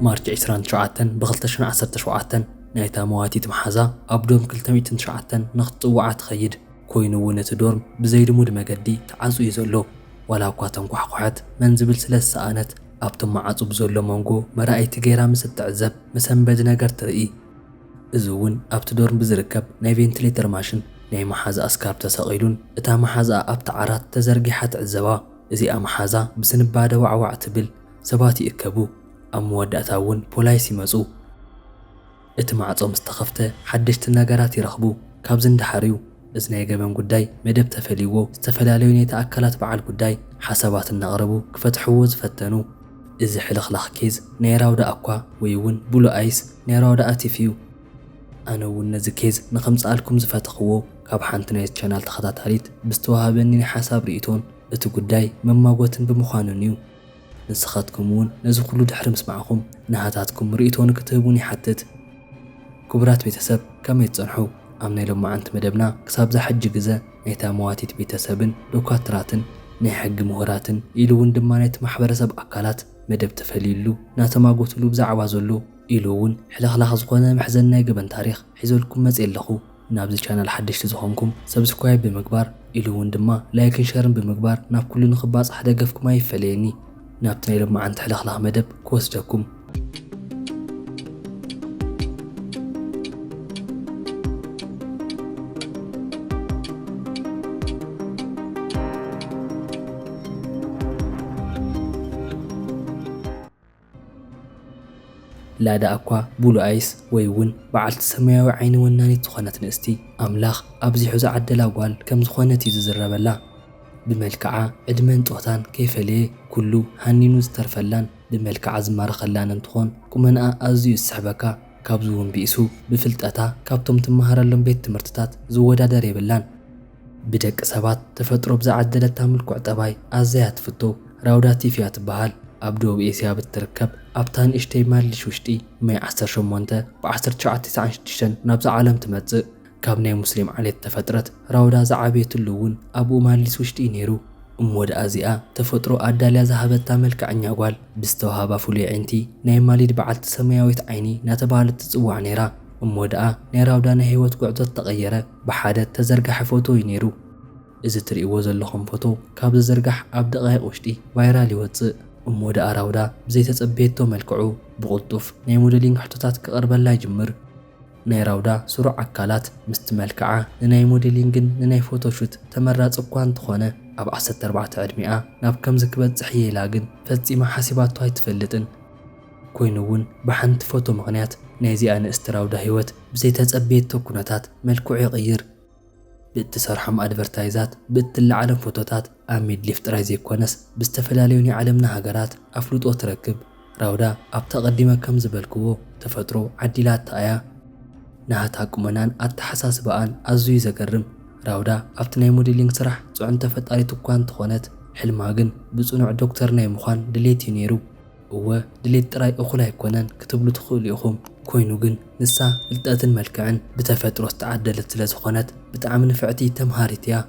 مارچ 27 ب2017 نايتا مواتيت محازا أبدوم كلتميتن شعتن نخط وعات خيد كوينو ونت دورم بزيد مود مجدي تعزو يزولو ولا قاتم قحقحات منزبل سلس سانت أبتم معصو بزولو مونغو مرأي تغيرا مستعزب مسنبد نجر ترئي إزون أبت دورم بزركب ناي فينتليتر ماشن ناي محازا أسكار تساقيلون إتا محازا أبت عرات تزرقي حت عزبا إزي محازا بسنبادة وعوع تبل سباتي إكبو أمودأتاون بولايسي مزو اتمعصو مستخفته حدشت نگرات يرخبو كابزن دحريو ازناي جبن قداي مدب تفليو استفلاليون يتأكلات بعال قداي حسابات النقربو كفتحو زفتنو ازي حلخلخ كيز نيراو دا أقوا ويون بولو آيس نيراو دا آتيفيو أنا ونزي كيز نخمس آلكم زفتخوو كاب حانتنا يتشانال تخطاتاليت بستوهابني حساب ريتون اتو قداي مما قوتن بمخانونيو نسخاتكم ون نزو كلو دحر مسمعكم نهاتاتكم ريتون كتبوني حتت كبرات بيتسب كم يتصنحو أمني لما عنت مدبنا كساب زحج جزا نيتا مواتيت بيتسبن دوكاتراتن ني حق مهراتن إلوون دمانيت محبرسب أكالات مدب تفليلو ناتما قوتلو بزعوا زلو إلوون حلخلخ زقونا محزن ناقبن تاريخ حيزولكم مزئلخو نابزي channel حدش تزخونكم سبسكرايب بمقبار إلوون دما لايكن شارن بمقبار ناب كل نخباص أحدا قفكم ما يفليني نابتني لما عنت حلخلخ مدب كوسجاكم لا دا أكوا بولو آيس ويون بعلت سماوي عين وناني تخونت نستي أملاخ أبزي حوز عدلا قوال كم زخونتي زربلا بملكعة عدمن توتان كيف ليه كلو هنينو زترفلان بملكعة زمار خلان انتخون كمنا أزيو السحبكا كابزوون بيسو بفلتاتا كابتم تمهارلن بيت تمرتتات زودا داريبلان بدك سبات تفترو بزا عدلت تاملكو عطباي أزيات فتو راوداتي فيات بحال أبدو بإسيا بتركب أبتان إشتي مالش وشتي مي عسر شمونته بعسر تشعات تسعان شتشن نابز عالم تمتزق كابناي مسلم عليه تفترت راودا زعابيت اللون أبو مالس وشتي نيرو أمود أزياء تفترو أداليا زهبت تاملك عن يقوال بستوهابا فولي عينتي ناي ماليد بعلت سمياويت عيني ناتبالت تزوع نيرا أمود نيراودا نهيوت قعدت تغيره بحادة تزرقح فوتو ينيرو إذا تريقو زلخم فوتو كاب زرقح أب دقايق وشتي فايرالي واتزق أمود راودا بزي تتصبيتو ملكعو بغلطوف ناي موديلينغ حطوتات كقرب لا يجمر ناي راودا سرع عكالات مستملكعة ناي موديلينغن ناي فوتوشوت تمرات اقوان تخونه أب 14 عدمئة ناب كم زكبت زحيه لاغن فزيما حاسباتو هاي تفلتن كوينوون بحنت فوتو مغنيات نايزي أنا استراودا هيوت بزي تتصبيتو كونتات ملكعو يغير بتسرحم أدفرتايزات بتلعلم فوتوتات أميد ليفت رايزي كونس بستفلاليوني عالمنا هاجرات أفلوت وتركب راودا أبتقدمه كم زبالكوو تفترو عديلات تايا نهاتا كمنان أتحساس بقان أزوي زقرم راودا أبتناي موديلينغ سرح سوعن تفتاري تقوان تخونت حلماغن بصنوع دكتور ناي مخان دليتي نيرو هو دليت تراي أخولا يكونان كتبلو تخولي أخوم كوينوغن نسا التأت الملكعن بتفترو استعدلت لزخونت بتعام نفعتي تمهاريتيا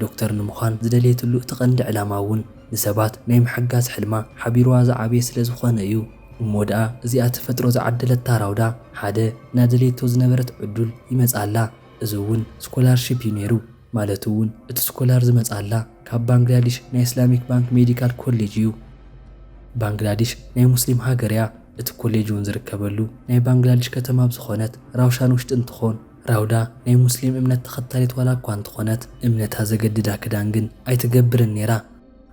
دكتور نمخان زدليت اللو تقند علاماون نسبات نايم حقاز حلما حبيروا زعابي سلزخون ايو ومودآ زيات فترو زعدلت تاراودا حاده نادليتو زنبرت عدول يمزعلا ازوون سكولارشيب ينيرو مالتوون ات سكولار زمزعلا كاب بانجلاديش ناي اسلاميك بانك ميديكال كوليجيو بانجلاديش ناي مسلم هاجريا ات كوليجون زركبلو ناي بانجلاديش كتما بزخونت راوشان وشت انتخون راودا ناي مسلم امنت تخطالت ولا كوان تخونت امنتها زقددا كدانجن اي تقبر النيرا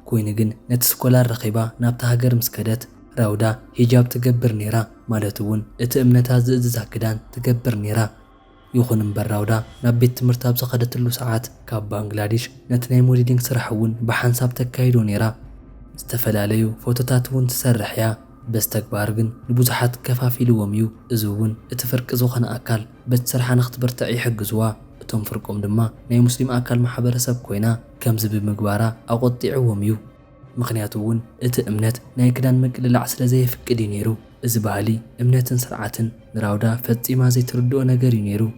كوينجن نت سكولار رخيبا نابتا هاجر مسكدت راودا هجاب تقبر نيرا مالتوون ات امنتها زئززا كدان تقبر نيرا يخون مبر راودا نابيت تمرتا بزخدت اللو ساعات كاب بانجلاديش نت ناي موديلينغ سرحوون بحانساب تكايدو نيرا استفلاليو فوتوتاتون تسرحيا بس تكبارجن نبوزحات كفافي لوميو ازوون اتفرق زوخنا أكال بتسرحان اختبر تعي حق زوا اتهم فرقهم دما ناي مسلم أكال محبرسب كوينا كمز بمقبارا أقطيعو وميو مخنياتوون ات امنت ناي كدان مقلل عسل زي فكدي نيرو ازبالي امنتن سرعاتن نراودا فتي ما زي تردو نغري نيرو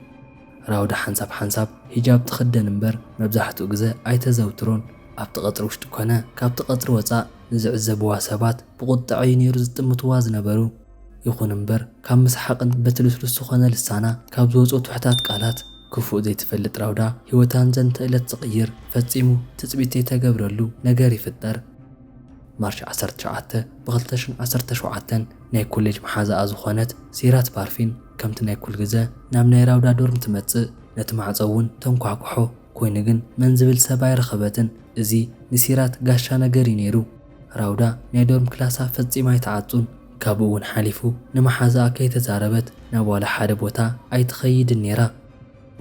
راودا حنساب حجاب تخدن امبر مبزحتو ግዜ ኣይተዘውትሮን ኣብቲ ቀጥሪ ውሽጢ ኮነ ካብቲ ቀጥሪ ወፃእ ንዝዕዘብዋ ሰባት ብቁጣዕ ነይሩ ዝጥምትዋ ዝነበሩ ይኹን እምበር ካብ መስሓቅን በትልስልስ ዝኾነ ልሳና ካብ ዝወፁ ትሕታት ቃላት ክፉእ ዘይትፈልጥ ራውዳ ህይወታን ዘንተ ዕለት ዝቕይር ፈጺሙ ትጽቢት ተገብረሉ ነገር ይፍጠር ማርች 19 ብ2017 ናይ ኮሌጅ መሓዛኣ ዝኾነት ሲራት ባርፊን ከምቲ ናይ ኩል ግዜ ናብ ናይ ራውዳ ዶርም ትመጽእ ነቲ ማዕፀውን ተንኳኩሖ ኮይኑ ግን መን ዝብል ሰብ ኣይረኸበትን እዚ ንሲራት ጋሻ ነገር ነይሩ ራውዳ ናይ ዶርም ክላሳ ፈጺማ ኣይተዓጹን ካብኡ እውን ሓሊፉ ንመሓዛኣ ከይተዛረበት ናብ ዋላ ሓደ ቦታ ኣይትኸይድን ነይራ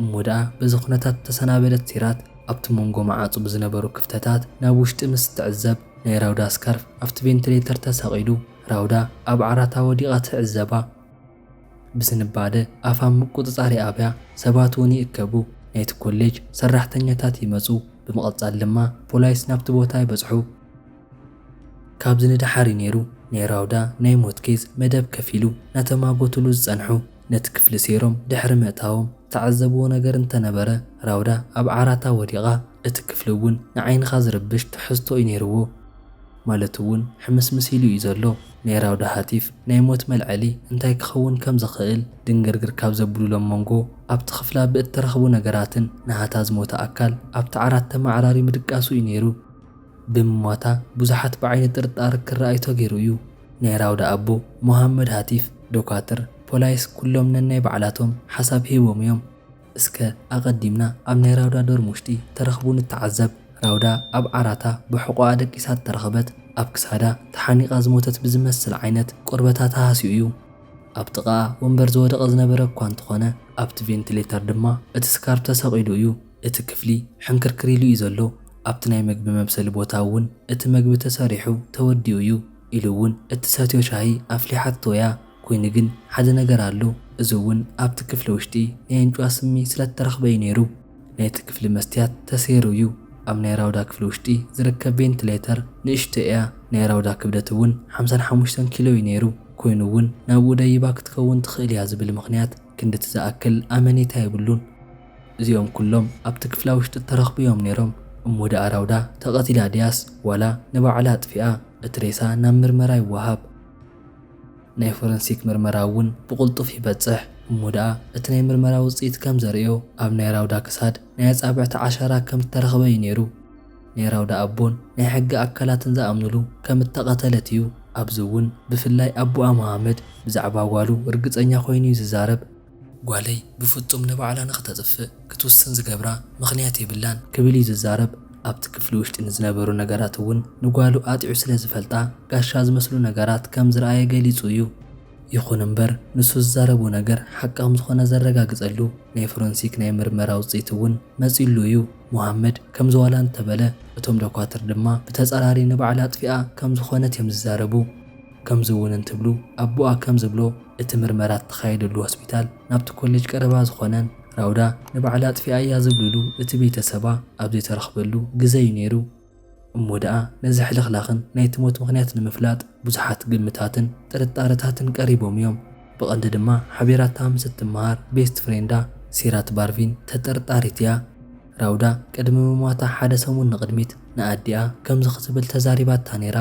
እሞ ደኣ በዚ ኩነታት ተሰናበለት ሲራት ኣብቲ መንጎ ማዓፁ ብዝነበሩ ክፍተታት ናብ ውሽጢ ምስ ትዕዘብ ናይ ራውዳ ስካርፍ ኣብቲ ቬንቲሌተር ተሰቒሉ ራውዳ ኣብ ዓራታ ወዲቓ ትዕዘባ ብዝንባደ ኣፋ ምቁፅጻር ኣብያ ሰባት እውን ይእከቡ ናይቲ ኮሌጅ ሰራሕተኛታት ይመፁ ብምቕጻል ድማ ፖሊስ ናብቲ ቦታ ይበጽሑ ካብ ዝንድሓሪ ነይሩ ናይ ራውዳ ናይ ሞት ኬዝ መደብ ከፊሉ ናተማጎትሉ ዝጸንሑ ነቲ ክፍሊ ሴሮም ድሕሪ ምእታዎም ተዓዘብዎ ነገር እንተነበረ ራውዳ ኣብ ዓራታ ወዲቓ እቲ ክፍሊ እውን ንዓይንኻ ዝርብሽ ትሕዝቶ እዩ ነይርዎ ማለት እውን ሕምስምስ ኢሉ እዩ ዘሎ ናይ ራውዳ ሃቲፍ ናይ ሞት መልዐሊ እንታይ ክኸውን ከም ዝኽእል ድንግርግር ካብ ዘብሉሎም መንጎ ኣብቲ ክፍላ ብእትረኽቡ ነገራትን ንሃታ ዝሞተ ኣካል ኣብቲ ዓራት ተማዕራሪ ምድቃሱ እዩ ነይሩ ብምሟታ ብዙሓት ብዓይኒ ጥርጣር ክረኣዩ ተገይሩ እዩ ናይ ራውዳ ኣቦ መሐመድ ሃቲፍ ዶካተር ፖሊስ ኩሎም ነናይ ባዕላቶም ሓሳብ ሂቦም እዮም እስከ ኣቐዲምና ኣብ ናይ ራውዳ ዶርም ውሽጢ ተረኽቡ ንተዓዘብ ራውዳ ኣብ ዓራታ ብሕቋ ደቂሳት ተረኸበት ኣብ ክሳዳ ተሓኒቓ ዝሞተት ብዝመስል ዓይነት ቆርበታት ሃስዩ እዩ ኣብ ጥቓ ወንበር ዝወደቐ ዝነበረ እኳ እንተኾነ ኣብቲ ቬንቲሌተር ድማ እቲ ስካርፍ ተሰቒሉ እዩ እቲ ክፍሊ ሕንክርክር ኢሉ እዩ ዘሎ ኣብቲ ናይ ምግቢ መብሰሊ ቦታ እውን እቲ ምግቢ ተሰሪሑ ተወዲኡ እዩ ኢሉ እውን እቲ ሰትዮ ሻሂ ኣፍሊሓት ቶያ ኮይኑ ግን ሓደ ነገር ኣሎ እዚ እውን ኣብቲ ክፍሊ ውሽጢ ናይ እንጫ ስሚ ስለተረኽበ እዩ ነይሩ ናይቲ ክፍሊ መስትያት ተሰይሩ እዩ ኣብ ናይ ራውዳ ክፍሊ ውሽጢ ዝርከብ ቬንቲሌተር ንእሽቶ እያ ናይ ራውዳ ክብደት እውን 55 ኪሎ እዩ ነይሩ ኮይኑ እውን ናብኡ ደይባ ክትከውን ትኽእል እያ ዝብል ምኽንያት ክንድቲ ዝኣክል ኣመኔታ የብሉን እዚኦም ኩሎም ኣብቲ ክፍላ ውሽጢ ተረኽቡ እዮም ነይሮም እሞ ደኣ ራውዳ ተቐቲላ ድያስ ዋላ ንባዕላ ኣጥፊኣ እቲ ሬሳ ናብ ምርመራ ይወሃብ ናይ ፎረንሲክ ምርመራ እውን ብቁልጡፍ ይበጽሕ እሞ ደኣ እቲ ናይ ምርመራ ውፅኢት ከም ዘርእዮ ኣብ ናይ ራውዳ ክሳድ ናይ ኣጻብዕቲ ዓሸራ ከም ዝተረኸበ እዩ ነይሩ ናይ ራውዳ ኣቦን ናይ ሕጊ ኣካላትን ዝኣምንሉ ከም እተቐተለት እዩ ኣብዚ እውን ብፍላይ ኣቦኣ መሃመድ ብዛዕባ ጓሉ እርግፀኛ ኮይኑ እዩ ዝዛረብ ጓለይ ብፍጹም ንባዕላ ንኽተጽፍእ ክትውስን ዝገብራ ምኽንያት የብላን ክብል እዩ ዝዛረብ ኣብቲ ክፍሊ ውሽጢ ንዝነበሩ ነገራት እውን ንጓሉ ኣጢዑ ስለ ዝፈልጣ ጋሻ ዝመስሉ ነገራት ከም ዝረኣየ ገሊጹ እዩ ይኹን እምበር ንሱ ዝዛረቡ ነገር ሓቃም ዝኾነ ዘረጋግጸሉ ናይ ፎረንሲክ ናይ ምርመራ ውፅኢት እውን መጺሉ እዩ መሐመድ ከም ዝዋላ እንተበለ እቶም ዶክተር ድማ ብተጸራሪ ንባዕላ ኣጥፊኣ ከም ዝኾነት እዮም ዝዛረቡ ከምዚ እውን እንትብሉ ኣቦኣ ከም ዝብሎ እቲ ምርመራ ተኻይደሉ ሆስፒታል ናብቲ ኮሌጅ ቀረባ ዝኾነን ራውዳ ንባዕላ ኣጥፊኣ እያ ዝብልሉ እቲ ቤተሰባ ኣብ ዘይተረኽበሉ ግዜ እዩ ነይሩ እሞ ደኣ ነዚ ሕልኽላኽን ናይቲ ሞት ምኽንያት ንምፍላጥ ብዙሓት ግምታትን ጥርጣረታትን ቀሪቦም እዮም ብቐንዲ ድማ ሓቢራታ ምስ እትመሃር ቤስት ፍሬንዳ ሲራት ባርፊን ተጠርጣሪት እያ ራውዳ ቅድሚ ምሟታ ሓደ ሰሙን ንቕድሚት ንኣዲኣ ከምዚ ክትብል ተዛሪባታ ነይራ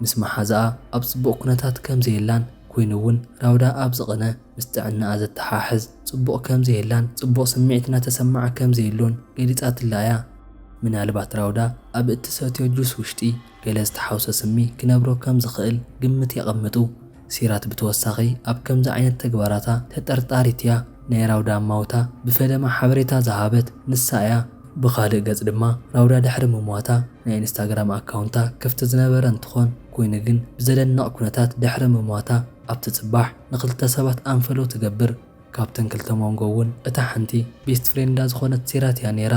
ምስ መሓዛኣ ኣብ ጽቡቕ ኩነታት ከም ዘየላን ኮይኑ እውን ራውዳ ኣብ ዝቕነ ምስ ጥዕናኣ ዘተሓሕዝ ጽቡቕ ከም ዘየላን ጽቡቕ ስምዒት እናተሰማዓ ከም ዘየሎን ገሊጻትላ እያ ምናልባት ራውዳ ኣብ እትሰትዮ ጁስ ውሽጢ ገለ ዝተሓውሰ ስሚ ክነብሮ ከም ዝኽእል ግምት የቐምጡ ሲራት ብተወሳኺ ኣብ ከምዚ ዓይነት ተግባራታ ተጠርጣሪት እያ ናይ ራውዳ ማውታ ብፈለማ ሓበሬታ ዝሃበት ንሳ እያ ብኻልእ ገጽ ድማ ራውዳ ድሕሪ ምሟታ ናይ ኢንስታግራም ኣካውንታ ክፍቲ ዝነበረ እንትኾን ኮይኑ ግን ብዘደንቕ ኩነታት ድሕሪ ምሟታ ኣብቲ ጽባሕ ንኽልተ ሰባት ኣንፈሎ ትገብር ካብተን ክልተ መንጎ እውን እታ ሓንቲ ቤስት ፍሬንዳ ዝኾነት ሲራት እያ ነይራ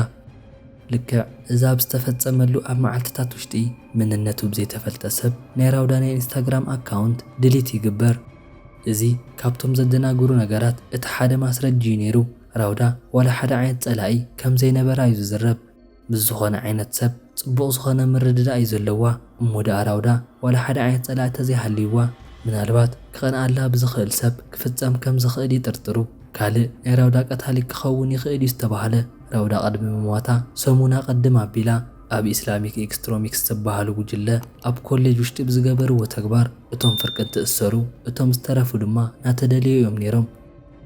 ልክዕ እዛ ብዝተፈጸመሉ ኣብ መዓልትታት ውሽጢ ምንነቱ ብዘይተፈልጠ ሰብ ናይ ራውዳ ናይ ኢንስታግራም ኣካውንት ድሊት ይግበር እዚ ካብቶም ዘደናግሩ ነገራት እቲ ሓደ ማስረጂ ነይሩ ራውዳ ዋላ ሓደ ዓይነት ጸላኢ ከም ዘይነበራ እዩ ዝዝረብ ምስ ዝኾነ ዓይነት ሰብ ጽቡቕ ዝኾነ ምርድዳእ እዩ ዘለዋ እሞ ደኣ ራውዳ ዋላ ሓደ ዓይነት ጸላኢ ተዘይሃልይዋ ምናልባት ክቐንኣላ ብዝኽእል ሰብ ክፍጸም ከም ዝኽእል ይጥርጥሩ ካልእ ናይ ራውዳ ቀታሊ ክኸውን ይኽእል እዩ ዝተባህለ ራውዳ ቅድሚ ምሟታ ሰሙና ቀድም ኣቢላ ኣብ ኢስላሚክ ኤክስትሪሚስት ዝበሃሉ ጉጅለ ኣብ ኮሌጅ ውሽጢ ብዝገበርዎ ተግባር እቶም ፍርቂ እንትእሰሩ እቶም ዝተረፉ ድማ ናተደልዩ እዮም ነይሮም።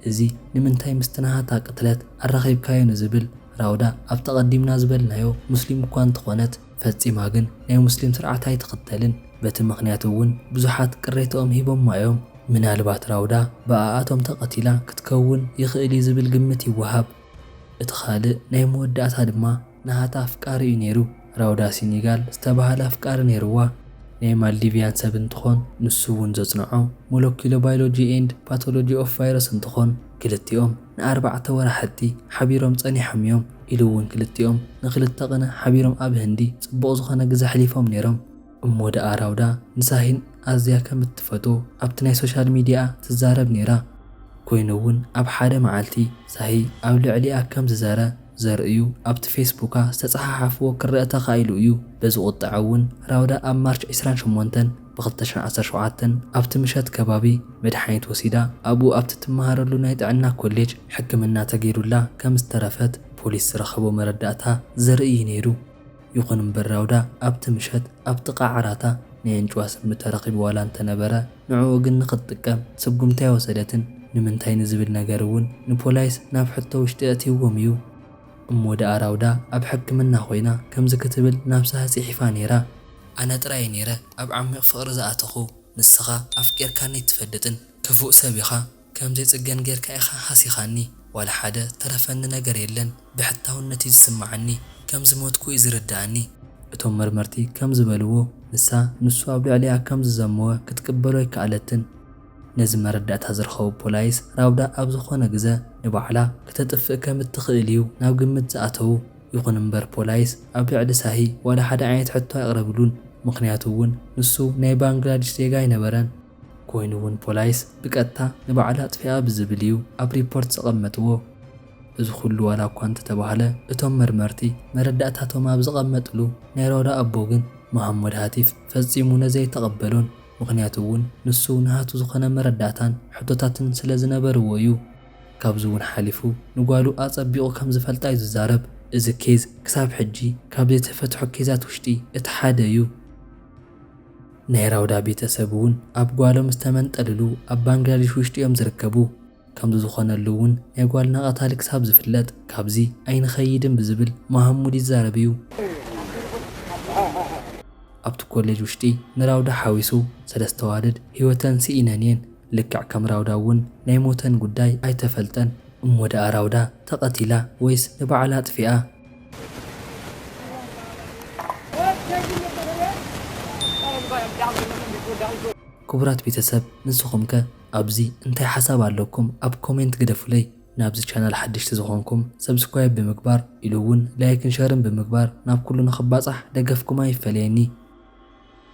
እዚ ንምንታይ ምስትናሃታ ቅትለት ኣራኺብካዮ ንዝብል ራውዳ ኣብ ተቐዲምና ዝበልናዮ ሙስሊም እኳ እንትኾነት ፈጺማ ግን ናይ ሙስሊም ስርዓት ኣይትኽተልን። በቲ ምኽንያት እውን ብዙሓት ቅሬቶኦም ሂቦም እዮም። ምናልባት ራውዳ ብኣኣቶም ተቐቲላ ክትከውን ይኽእል ዝብል ግምት ይወሃብ። እቲ ካልእ ናይ መወዳእታ ድማ ናሃታ ኣፍቃሪ እዩ ነይሩ። ራውዳ ሲኒጋል ዝተባህለ ኣፍቃሪ ነይሩዋ። ናይ ማልዲቪያን ሰብ እንትኾን ንሱ እውን ዘጽንዖ ሞለኪሎ ባዮሎጂ ኤንድ ፓቶሎጂ ኦፍ ቫይረስ እንትኾን ክልቲኦም ን4 ወራሕቲ ሓቢሮም ጸኒሖም እዮም። ኢሉ እውን ክልቲኦም ንክልተ ቅነ ሓቢሮም ኣብ ህንዲ ጽቡቕ ዝኾነ ግዜ ሕሊፎም ነይሮም። እሞ ደኣ ራውዳ ንሳሂን ኣዝያ ከም እትፈቶ ኣብቲ ናይ ሶሻል ሚድያ ትዛረብ ነይራ። ኮይኑ እውን ኣብ ሓደ መዓልቲ ሳሂ ኣብ ልዕሊኣ ከም ዝዘረ ዘርእዩ ኣብቲ ፌስቡካ ዝተፀሓሓፍዎ ክረአ ተኻኢሉ እዩ። በዚ ቁጥዕ እውን ራውዳ ኣብ ማርች 28 ብ2017 ኣብቲ ምሸት ከባቢ መድሓኒት ወሲዳ ኣብኡ ኣብቲ ትመሃረሉ ናይ ጥዕና ኮሌጅ ሕክምና ተገይሩላ ከም ዝተረፈት ፖሊስ ዝረኸቦ መረዳእታ ዘርኢ ነይሩ። ይኹን እምበር ራውዳ ኣብቲ ምሸት ኣብቲ ቃዕራታ ናይ እንጭዋ ስሚ ተረኺቡ ዋላ እንተነበረ ንዕኡ ግን ንኽትጥቀም ስጉምታ ወሰደትን ንምንታይ ንዝብል ነገር እውን ንፖላይስ ናብ ሕቶ ውሽጢ ኣትይዎም እዩ። እሞ ደኣ ራውዳ ኣብ ሕክምና ኮይና ከምዚ ክትብል ናብሳ ጽሒፋ ነይራ። ኣነ ጥራይ ነይረ ኣብ ዓሚቕ ፍቕሪ ዝኣተኹ ንስኻ ኣፍቂርካኒ ትፈልጥን ክፉእ ሰብ ኢኻ ከምዘይ ጽገን ጌርካ ኢኻ ሓሲኻኒ ዋላ ሓደ ተረፈኒ ነገር የለን ብሕታውነት ዝስማዓኒ ከም ዝሞትኩ እዩ ዝርዳእኒ። እቶም መርመርቲ ከም ዝበልዎ ንሱ ኣብ ልዕሊኣ ከም ዝዘመወ ክትቅበሎ ኣይከኣለትን። ነዚ መረዳእታ ዝረኸቡ ፖላይስ ራውዳ ኣብ ዝኾነ ግዜ ንባዕላ ከተጥፍእ ከም እትኽእል እዩ ናብ ግምት ዝኣተዉ። ይኹን እምበር ፖላይስ ኣብ ልዕሊ ሳሂ ዋላ ሓደ ዓይነት ሕቶ ኣይቕረብሉን። ምክንያቱ እውን ንሱ ናይ ባንግላዴሽ ዜጋ ኣይነበረን። ኮይኑ እውን ፖላይስ ብቀጥታ ንባዕላ ጥፊኣ ብዝብል እዩ ኣብ ሪፖርት ዝቐመጥዎ። እዚ ኩሉ ዋላ እኳ እንተተባህለ እቶም መርመርቲ መረዳእታቶም ኣብ ዝቐመጥሉ ናይ ራውዳ ኣቦ ግን መሐመድ ሃቲፍ ፈጺሙ ነዘይተቐበሎን። ምክንያቱ እውን ንሱ ንሃቱ ዝኾነ መረዳእታን ሕቶታትን ስለ ዝነበርዎ እዩ። ካብዚ እውን ሓሊፉ ንጓሉ ኣጸቢቑ ከም ዝፈልጣ እዩ ዝዛረብ። እዚ ኬዝ ክሳብ ሕጂ ካብ ዘይተፈትሑ ኬዛት ውሽጢ እቲ ሓደ እዩ። ናይ ራውዳ ቤተሰብ እውን ኣብ ጓሎም ዝተመንጠልሉ ኣብ ባንግላዴሽ ውሽጢ እዮም ዝርከቡ። ከምዚ ዝኾነሉ እውን ናይ ጓልና ቀታሊ ክሳብ ዝፍለጥ ካብዚ ኣይንኸይድን ብዝብል መሐሙድ ይዛረብ እዩ። ኣብቲ ኮሌጅ ውሽጢ ንራውዳ ሓዊሱ 3 ኣዋልድ ህይወተን ሲኢነን እየን። ልክዕ ከም ራውዳ እውን ናይ ሞተን ጉዳይ ኣይተፈልጠን። እሞ ደኣ ራውዳ ተቐቲላ ወይስ ንባዕላ ጥፊኣ? ክቡራት ቤተሰብ ንስኹም ከ ኣብዚ እንታይ ሓሳብ ኣለኩም? ኣብ ኮሜንት ግደፉለይ። ናብዚ ቻናል ሓድሽቲ ዝኾንኩም ሰብስክራይብ ብምግባር ኢሉ እውን ላይክን ሸርን ብምግባር ናብ ኩሉ ንኽባጻሕ ደገፍኩም ኣይፈለየኒ።